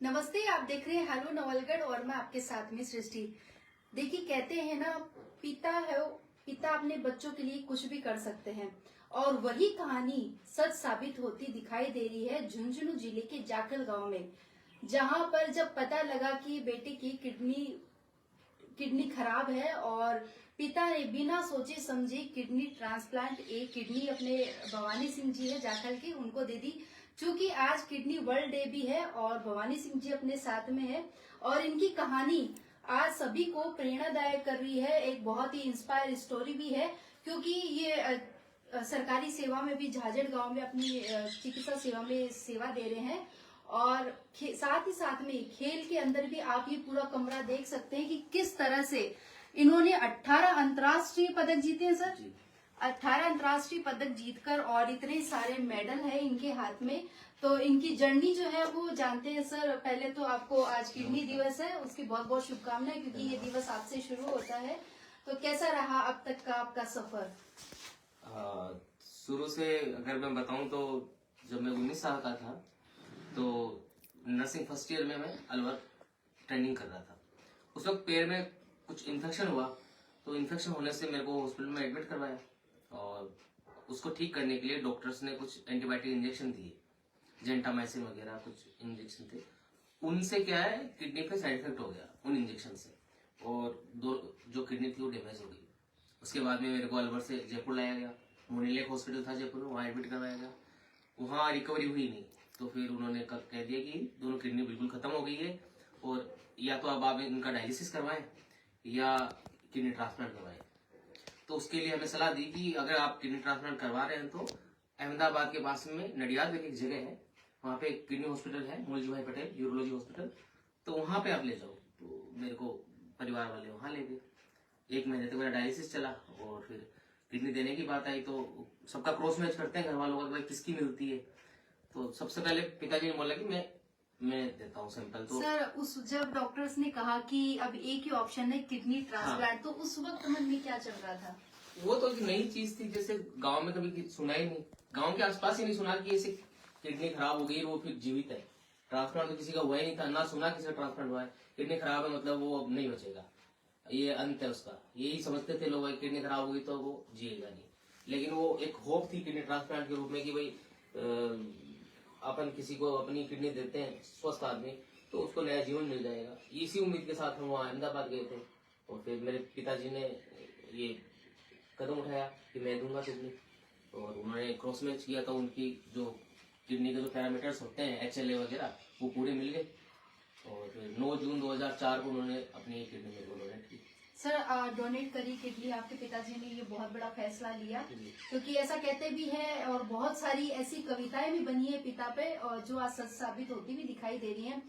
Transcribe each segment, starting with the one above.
नमस्ते, आप देख रहे हैं हेलो नवलगढ़ और मैं आपके साथ में सृष्टि। देखिए, कहते हैं ना, पिता है, पिता अपने बच्चों के लिए कुछ भी कर सकते हैं और वही कहानी सच साबित होती दिखाई दे रही है झुंझुनू जिले के जाखल गांव में, जहां पर जब पता लगा कि बेटे की किडनी खराब है और पिता ने बिना सोचे समझे किडनी ट्रांसप्लांट, एक किडनी अपने भवानी सिंह जी है जाखल की, उनको दे दी। क्योंकि आज किडनी वर्ल्ड डे भी है और भवानी सिंह जी अपने साथ में है और इनकी कहानी आज सभी को प्रेरणादायक कर रही है। एक बहुत ही इंस्पायर स्टोरी भी है, क्योंकि ये सरकारी सेवा में भी झाझड़ गांव में अपनी चिकित्सा सेवा में सेवा दे रहे हैं और साथ ही साथ में खेल के अंदर भी आप ये पूरा कमरा देख सकते हैं कि किस तरह से इन्होंने 18 अंतर्राष्ट्रीय पदक जीते हैं सर। 18 अंतर्राष्ट्रीय पदक जीतकर और इतने सारे मेडल है इनके हाथ में। तो इनकी जर्नी जो है वो जानते हैं सर। पहले तो आपको आज किडनी दिवस है, उसकी बहुत बहुत शुभकामनाएं, क्योंकि ये दिवस आज से शुरू होता है। तो कैसा रहा अब तक का आपका सफर? शुरू से अगर मैं बताऊं तो जब मैं 19 साल का था तो नर्सिंग फर्स्ट ईयर में मैं अलवर ट्रेनिंग कर रहा था। उस वक्त पैर में कुछ इन्फेक्शन हुआ, तो इन्फेक्शन होने से मेरे को हॉस्पिटल में एडमिट करवाया और उसको ठीक करने के लिए डॉक्टर्स ने कुछ एंटीबायोटिक इंजेक्शन दिए, जेंटामाइसिन वगैरह कुछ इंजेक्शन थे। उनसे क्या है, किडनी पे साइड इफेक्ट हो गया उन इंजेक्शन से और जो किडनी थी वो डैमेज हो गई। उसके बाद में मेरे को अलवर से जयपुर लाया गया, मोनीलेक हॉस्पिटल था जयपुर में, वहाँ एडमिट करवाया गया। वहाँ रिकवरी हुई नहीं, तो फिर उन्होंने कह दिया कि दोनों किडनी बिल्कुल खत्म हो गई है और या तो अब आप इनका डायलिसिस करवाएं या किडनी ट्रांसप्लांट करवाएं। तो उसके लिए हमें सलाह दी कि अगर आप किडनी ट्रांसप्लांट करवा रहे हैं तो अहमदाबाद के पास में नडियाद में एक जगह है, वहाँ पे किडनी हॉस्पिटल है, मुलजू भाई पटेल यूरोलॉजी हॉस्पिटल, तो वहाँ पे आप ले जाओ। तो मेरे को परिवार वाले वहाँ ले गए। 1 महीने तक मेरा डायलिसिस चला और फिर किडनी देने की बात आई तो सबका क्रॉस मैच करते हैं घर वालों का, भाई किसकी मिलती है। तो सबसे पहले पिताजी ने बोला कि मैं देता हूँ सैंपल। तो सर, उस जब डॉक्टर्स ने कहा कि अब एक ही ऑप्शन है किडनी ट्रांसप्लांट, तो उस वक्त मन में क्या चल रहा था? वो तो एक नई चीज थी, जैसे गांव में कभी सुना ही नहीं, गांव के आसपास ही नहीं सुना कि ऐसे किडनी खराब हो गई वो फिर जीवित है। ट्रांसप्लांट तो किसी का हुआ ही नहीं था, ना सुना किसी का ट्रांसप्लांट हुआ है। किडनी खराब है मतलब वो अब नहीं बचेगा, ये अंत है उसका, यही समझते थे लोग। किडनी खराब हो गई तो वो जिएगा नहीं, लेकिन वो एक होप थी किडनी ट्रांसप्लांट के रूप में कि भाई अपन किसी को अपनी किडनी देते हैं स्वस्थ आदमी तो उसको नया जीवन मिल जाएगा। इसी उम्मीद के साथ हम वहाँ अहमदाबाद गए थे और फिर मेरे पिताजी ने ये कदम उठाया कि मैं दूंगा किडनी, और उन्होंने क्रॉस मैच किया तो उनकी जो किडनी के जो पैरामीटर्स होते हैं HLA वगैरह वो पूरे मिल गए और फिर 9 जून 2004 को उन्होंने अपनी किडनी मेरे को डोनेट की। सर, डोनेट करी किडनी, आपके पिताजी ने ये बहुत बड़ा फैसला लिया, क्योंकि ऐसा कहते भी है और बहुत सारी ऐसी कविताएं भी बनी है पिता पे और जो आज सच साबित होती भी दिखाई दे रही हैं।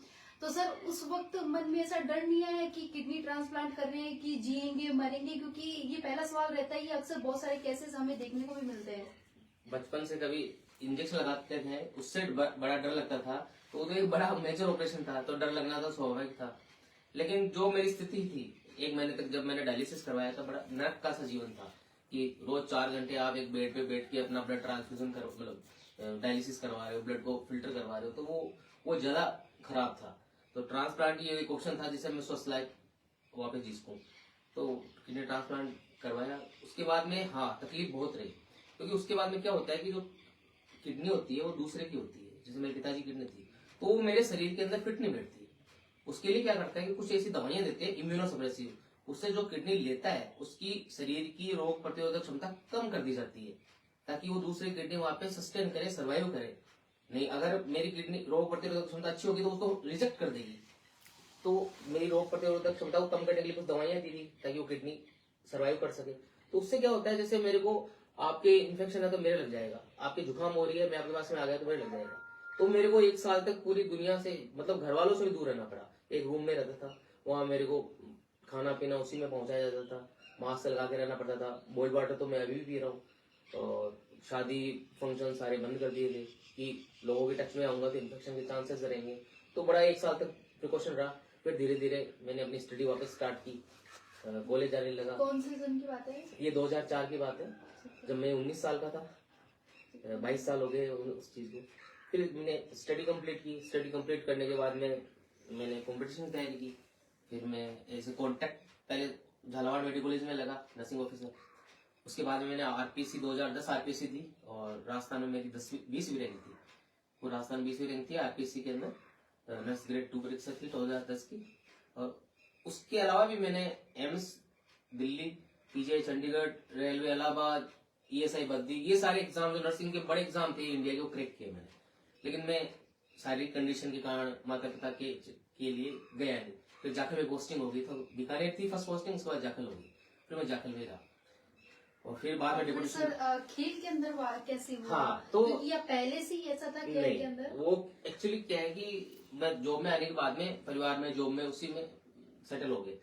तो सर, उस वक्त मन में ऐसा डर नहीं आया कि किडनी ट्रांसप्लांट कर रहे हैं कि जिएंगे मरेंगे? क्योंकि ये पहला सवाल रहता है, ये अक्सर बहुत सारे केसेस हमें देखने को भी मिलते हैं। बचपन से कभी इंजेक्शन लगाते थे उससे बड़ा डर लगता था, तो एक बड़ा मेजर ऑपरेशन था तो डर लगना तो स्वाभाविक था। लेकिन जो मेरी स्थिति थी 1 महीने तक जब मैंने डायलिसिस करवाया था, बड़ा नरक का सा जीवन था कि रोज 4 घंटे आप एक बेड पे बैठ के अपना ब्लड ट्रांसफ्यूजन करो, मतलब डायलिसिस करवा रहे हो, ब्लड को फिल्टर करवा रहे हो, तो वो ज्यादा खराब था। तो ट्रांसप्लांट ये एक ऑप्शन था जिससे मैं स्वस्थ लाइफ वापस जी सकूं, तो किडनी ट्रांसप्लांट करवाया। उसके बाद में हाँ तकलीफ बहुत रही, क्योंकि उसके बाद में क्या होता है कि जो किडनी होती है वो दूसरे की होती है। जैसे मेरे पिताजी की किडनी थी तो वो मेरे शरीर के अंदर फिट नहीं बैठती। उसके लिए क्या करता है कि कुछ ऐसी दवाइयां देते हैं इम्यूनोसप्रेसिव, उससे जो किडनी लेता है उसकी शरीर की रोग प्रतिरोधक क्षमता कम कर दी जाती है ताकि वो दूसरी किडनी वहां पे सस्टेन करे, सर्वाइव करे। नहीं, अगर मेरी किडनी रोग प्रतिरोधक क्षमता अच्छी होगी तो उसको रिजेक्ट कर देगी। तो मेरी रोग प्रतिरोधक क्षमता को कम करने के लिए कुछ दवाइयां दी थी ताकि वो किडनी सर्वाइव कर सके। तो उससे क्या होता है, जैसे मेरे को आपके इन्फेक्शन है तो मेरे लग जाएगा, आपकी जुकाम हो रही है मैं आपके पास में आ गया तो मेरे लग जाएगा। तो मेरे को 1 साल तक पूरी दुनिया से, मतलब घर वालों से भी दूर रहना पड़ा। एक रूम में रहता था, वहां मेरे को खाना पीना उसी में पहुंचाया जाता था, मास्क लगा के रहना पड़ता था। बॉइल वाटर तो मैं अभी भी पी रहा हूँ। और शादी फंक्शन सारे बंद कर दिए थे कि लोगों के टच में आऊंगा तो इन्फेक्शन के चांसेस रहेंगे। तो बड़ा 1 साल तक प्रिकॉशन रहा। फिर धीरे धीरे मैंने अपनी स्टडी वापस स्टार्ट की, कॉलेज जाने लगा। कौन से सन की बात है ये 2004 की बात है, जब मैं 19 साल का था। 22 साल हो गए उस चीज को। फिर मैंने स्टडी कंप्लीट की। स्टडी कंप्लीट करने के बाद में मैंने कंपटीशन की तैयारी की। फिर मैं ऐसे कॉन्टैक्ट पहले झालावाड़ मेडिकल कॉलेज में लगा नर्सिंग ऑफिसर। उसके बाद में मैंने आरपीसी 2010 आरपीसी दी और राजस्थान में मेरी 20वीं रैंक थी। वो राजस्थान 20वीं रैंक थी आरपीसी के अंदर। नर्स ग्रेड 2 परीक्षा थी 2010 की। और उसके अलावा भी मैंने AIIMS Delhi, PGI Chandigarh, railway Allahabad, ESI Baddi, ये सारे एग्जाम जो नर्सिंग के बड़े एग्जाम थे इंडिया के, वो क्रैक किए मैंने। लेकिन मैं शारीरिक कंडीशन के कारण माता पिता के लिए गया नहीं। फिर जाखल में पोस्टिंग हो गई। तो बीकानेर थी फर्स्ट पोस्टिंग, उसके बाद जाखल हो गई। फिर मैं जाखल में रहा और फिर बाद में फिर डेपुटेशन। सर खेल के अंदर कैसे हुआ? हाँ, तो क्योंकि या पहले से ही ऐसा था खेल के अंदर? वो एक्चुअली क्या है कि मैं जॉब में आने के बाद में परिवार में जॉब में उसी में सेटल हो गए।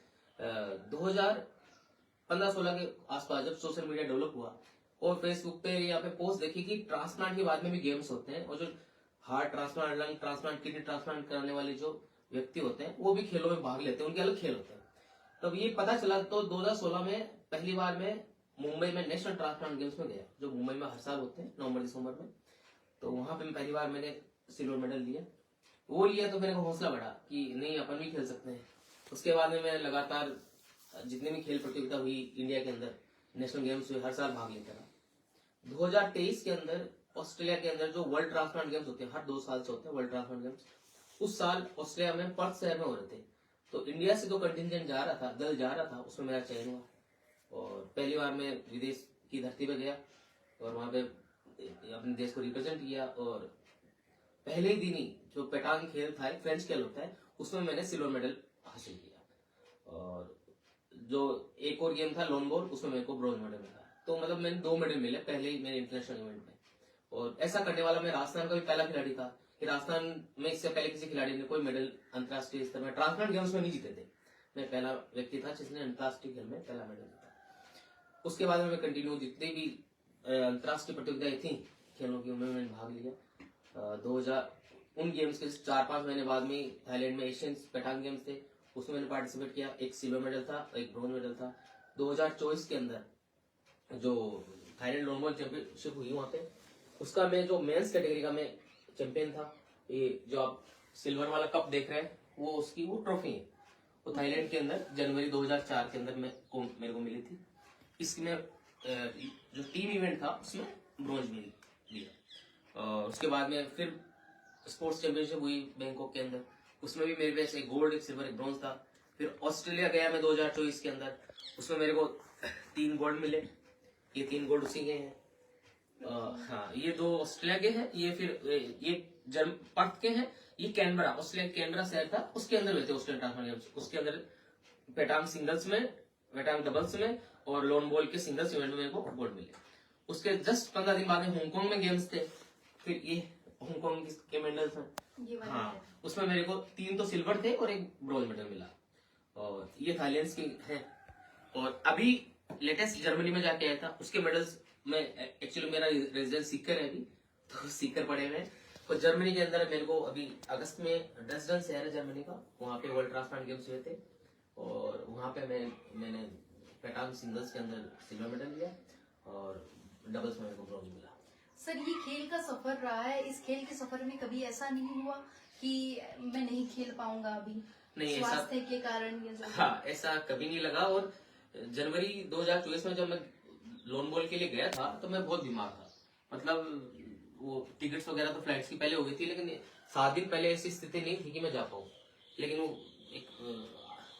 2015-16 के आसपास जब सोशल मीडिया डेवलप हुआ और फेसबुक पे यहाँ पे पोस्ट देखी कि ट्रांसप्लांट के बाद में भी गेम्स होते हैं और जो heart transplant, lung transplant, kidney transplant कराने वाले जो व्यक्ति होते हैं वो भी खेलों में भाग लेते हैं, उनके अलग खेल होते हैं। तब ये पता चला तो 2016 में पहली बार मैं मुंबई में नेशनल ट्रांसप्लांट गेम्स में गया, जो मुंबई में हर साल होते हैं नवंबर दिसंबर में। तो वहां पे पहली बार मैंने सिल्वर मेडल लिया। वो लिया तो मेरे को हौसला बढ़ा कि नहीं, अपन भी खेल सकते हैं। उसके बाद में मैं लगातार जितनी भी खेल प्रतियोगिता हुई इंडिया के अंदर, नेशनल गेम्स हुए, हर साल भाग लेता रहा। 2023 के अंदर ऑस्ट्रेलिया के अंदर जो वर्ल्ड ट्रांसप्लांट गेम्स होते हैं, हर 2 साल से होते हैं वर्ल्ड ट्रांसप्लांट गेम्स, उस साल ऑस्ट्रेलिया में पर्थ शहर में हो रहे थे। तो इंडिया से जो कंटिजेंट जा रहा था, दल जा रहा था, उसमें मेरा चयन हुआ और पहली बार मैं विदेश की धरती पे गया और वहां पे अपने देश को रिप्रेजेंट किया। और पहले ही दिन ही जो पेटांग खेल था, फ्रेंच खेल होता है, उसमें मैंने सिल्वर मेडल हासिल किया। और जो एक और गेम था लॉन बॉल, उसमें मेरे को ब्रॉन्ज मेडल मिला। तो मतलब मैंने 2 मेडल मिले पहले ही मेरे इंटरनेशनल इवेंट में। और ऐसा करने वाला मैं राजस्थान का भी पहला खिलाड़ी था कि राजस्थान में इससे पहले किसी खिलाड़ी ने कोई मेडल अंतर्राष्ट्रीय स्तर में ट्रांसप्लांट गेम्स में नहीं जीते थे। मैं पहला व्यक्ति था जिसने अंतर्राष्ट्रीय खेल में पहला मेडल जीता। उसके बाद में मैं कंटिन्यू जितनी भी अंतर्राष्ट्रीय प्रतियोगिताएं थी खेलों की, उनमें मैंने भाग लिया। 2000 उन गेम्स के 4-5 महीने बाद में थाईलैंड में एशियन पेटांग गेम्स थे, उसमें मैंने पार्टिसिपेट किया। एक सिल्वर मेडल था, एक ब्रॉन्ज मेडल था। 2024 के अंदर जो थाईलैंड लॉन बॉल चैंपियनशिप हुई वहां पे, उसका मैं जो मेंस कैटेगरी का मैं चैंपियन था। ये जो आप सिल्वर वाला कप देख रहे हैं, वो उसकी वो ट्रॉफी है। वो थाईलैंड के अंदर जनवरी 2004 के अंदर मेरे को मिली थी। इसमें जो टीम इवेंट था उसमें ब्रॉन्ज मिल लिया। और उसके बाद में फिर स्पोर्ट्स चैंपियनशिप हुई बैंकॉक के अंदर, उसमें भी मेरे पास एक गोल्ड, एक सिल्वर, एक ब्रॉन्ज था। फिर ऑस्ट्रेलिया गया मैं 2024 के अंदर, उसमें मेरे को 3 गोल्ड मिले। ये 3 गोल्ड उसी के हैं। हाँ, ये 2 ऑस्ट्रेलिया के हैं, ये फिर ये पर्थ के हैं। ये कैनबरा, ऑस्ट्रेलिया कैनबरा शहर था, उसके अंदर हुए थे ऑस्ट्रेलियन ट्रांसप्लांट गेम्स। उसके अंदर पेटांग सिंगल्स में, पेटांग डबल्स में और लॉन बॉल के सिंगल्स इवेंट में मेरे को गोल्ड मिले। उसके जस्ट 15 दिन बाद में हांगकांग में गेम्स थे। फिर ये हांगकांग के मेडल थे। हाँ, उसमें मेरे को 3 तो सिल्वर थे और एक ब्रॉन्ज मेडल मिला। और ये थाईलैंड के हैं। और अभी लेटेस्ट जर्मनी में जाके आया था, उसके मेडल्स में एक्चुअली मेरा रेजिडेंस सीकर है अभी, तो सीकर पड़े हुए हैं। और जर्मनी के अंदर मेरे को अभी अगस्त में ड्रेसडन शहर है जर्मनी का, वहाँ पे वर्ल्ड ट्रांसप्लांट गेम्स हुए थे और वहाँ पे मैंने पेटांग सिंगल्स के अंदर सिल्वर मेडल लिया और डबल्स में मेरे को ब्रॉन्ज मिला। सर, ये खेल का सफर रहा है, इस खेल के सफर में कभी ऐसा नहीं हुआ कि मैं नहीं खेल पाऊंगा अभी, नहीं, स्वास्थ्य के कारण ये सब? हाँ, ऐसा कभी नहीं लगा। और जनवरी 2024 में जब मैं लॉन बॉल के लिए गया था तो मैं बहुत बीमार था। मतलब वो टिकट्स वगैरह तो फ्लाइट्स की पहले हो गई थी, लेकिन 7 दिन पहले ऐसी स्थिति नहीं थी कि मैं जा पाऊँ। लेकिन वो एक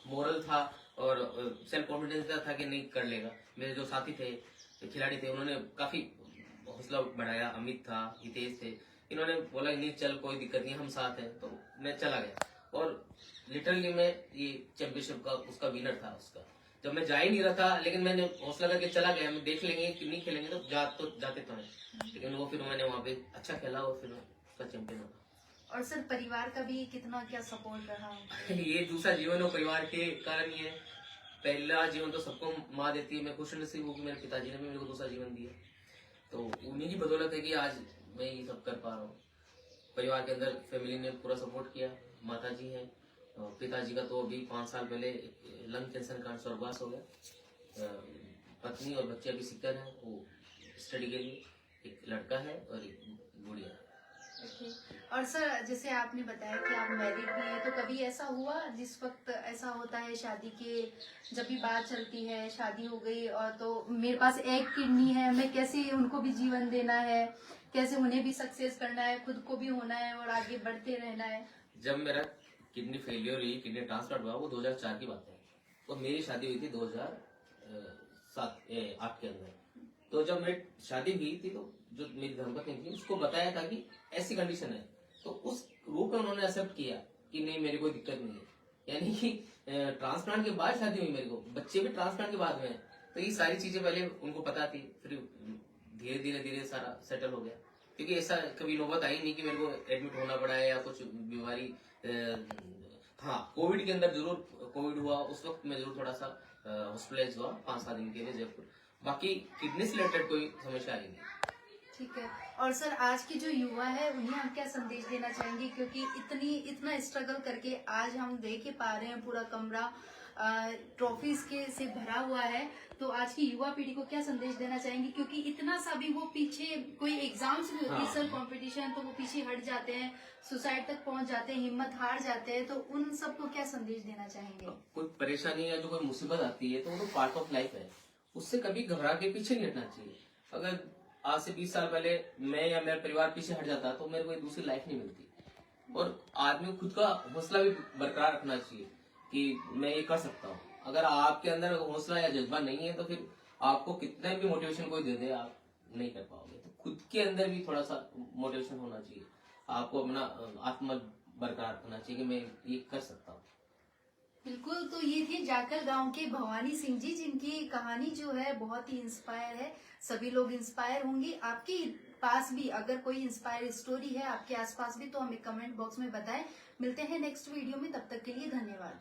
मोरल था और सेल्फ कॉन्फिडेंस था कि नहीं, कर लेगा। मेरे जो साथी थे, खिलाड़ी थे, उन्होंने काफी हौसला बढ़ाया। अमित था, हितेश थे, इन्होंने बोला नहीं चल, कोई दिक्कत नहीं, हम साथ हैं। तो मैं चला गया और लिटरली मैं ये चैंपियनशिप का उसका विनर था। उसका जब मैं जा ही नहीं रहा था, लेकिन मैंने हौसला करके चला गया। मैं देख लेंगे कि नहीं खेलेंगे तो जाते तो हैं, लेकिन वो फिर मैंने वहाँ पे अच्छा खेला और फिर उसका चैंपियन हुआ। और सर, परिवार का भी कितना क्या सपोर्ट रहा? ये दूसरा जीवन हो परिवार के कारण ही है। पहला जीवन तो सबको माँ देती है। मैं खुशनसीब हूँ कि मेरे पिताजी ने भी मेरे को दूसरा जीवन दिया, तो उन्हीं की बदौलत है कि आज मैं ये सब कर पा रहा हूँ। परिवार के अंदर फैमिली ने पूरा सपोर्ट किया। माता जी है, पिताजी का तो अभी 5 साल पहले लंग कैंसर का स्वर्गवास हो गया। पत्नी और बच्चे अभी सिकर हैं, वो स्टडी के लिए, एक लड़का है और एक गुड़िया है। ओके। और सर जैसे आपने बताया कि आप मैरिड भी हैं, तो कभी ऐसा हुआ जिस वक्त ऐसा होता है शादी के, जब भी बात चलती है शादी हो गई और तो मेरे पास एक किडनी है, मैं कैसे उनको भी जीवन देना है, कैसे उन्हें भी सक्सेस करना है, खुद को भी होना है और आगे बढ़ते रहना है। जब मेरा किडनी फेलियर हुई, किडनी ट्रांसप्लांट हुआ, वो 2004 की बात है। तो मेरी शादी हुई थी 2008 के अंदर। तो जब मेरी शादी हुई थी, तो जो मेरी धर्मपत्नी थी उसको बताया था कि ऐसी कंडीशन है, तो उस रूप में उन्होंने एक्सेप्ट किया कि नहीं मेरी कोई दिक्कत नहीं है। यानी कि ट्रांसप्लांट के बाद शादी हुई मेरे को, बच्चे भी ट्रांसप्लांट के बाद में हैं। तो ये सारी चीजें पहले उनको पता थी, फिर धीरे धीरे सारा सेटल हो गया। क्योंकि ऐसा कभी नौबत आई नहीं कि मेरे को एडमिट होना पड़ा है या कुछ बीमारी। हाँ, कोविड के अंदर जरूर कोविड हुआ, उस वक्त मैं जरूर थोड़ा सा हॉस्पिटलाइज हुआ 5-7 दिन के लिए जयपुर। बाकी किडनी से रिलेटेड कोई समस्या आई नहीं। ठीक है। और सर आज की जो युवा है उन्हें हम क्या संदेश देना चाहेंगे, क्योंकि इतना स्ट्रगल करके आज हम देख ही पा रहे हैं पूरा कमरा ट्रॉफीज के से भरा हुआ है, तो आज की युवा पीढ़ी को क्या संदेश देना चाहेंगे, क्योंकि इतना सा भी वो पीछे, कोई एग्जाम्स भी होती है सर कंपटीशन, तो वो पीछे हट जाते हैं, सुसाइड तक पहुंच जाते हैं, हिम्मत हार जाते हैं, तो उन सबको क्या संदेश देना चाहेंगे? कोई परेशानी या जो कोई मुसीबत आती है तो वो तो पार्ट ऑफ लाइफ है, उससे कभी घबरा के पीछे नहीं हटना चाहिए। अगर आज से 20 साल पहले मैं या मेरा परिवार पीछे हट जाता तो मेरे को एक दूसरी लाइफ नहीं मिलती। और आदमी को खुद का हौसला भी बरकरार रखना चाहिए कि मैं ये कर सकता हूँ। अगर आपके अंदर हौसला या जज्बा नहीं है तो फिर आपको कितना भी मोटिवेशन कोई दे दे, आप नहीं कर पाओगे। तो खुद के अंदर भी थोड़ा सा मोटिवेशन होना चाहिए, आपको अपना आत्मा बरकरार रखना चाहिए कि मैं ये कर सकता हूँ। बिल्कुल। तो ये थे जाकल गांव के भवानी सिंह जी, जिनकी कहानी जो है बहुत ही इंस्पायर है। सभी लोग इंस्पायर होंगे। आपके पास भी अगर कोई इंस्पायर स्टोरी है आपके आसपास भी, तो हमें कमेंट बॉक्स में बताएं। मिलते हैं नेक्स्ट वीडियो में, तब तक के लिए धन्यवाद।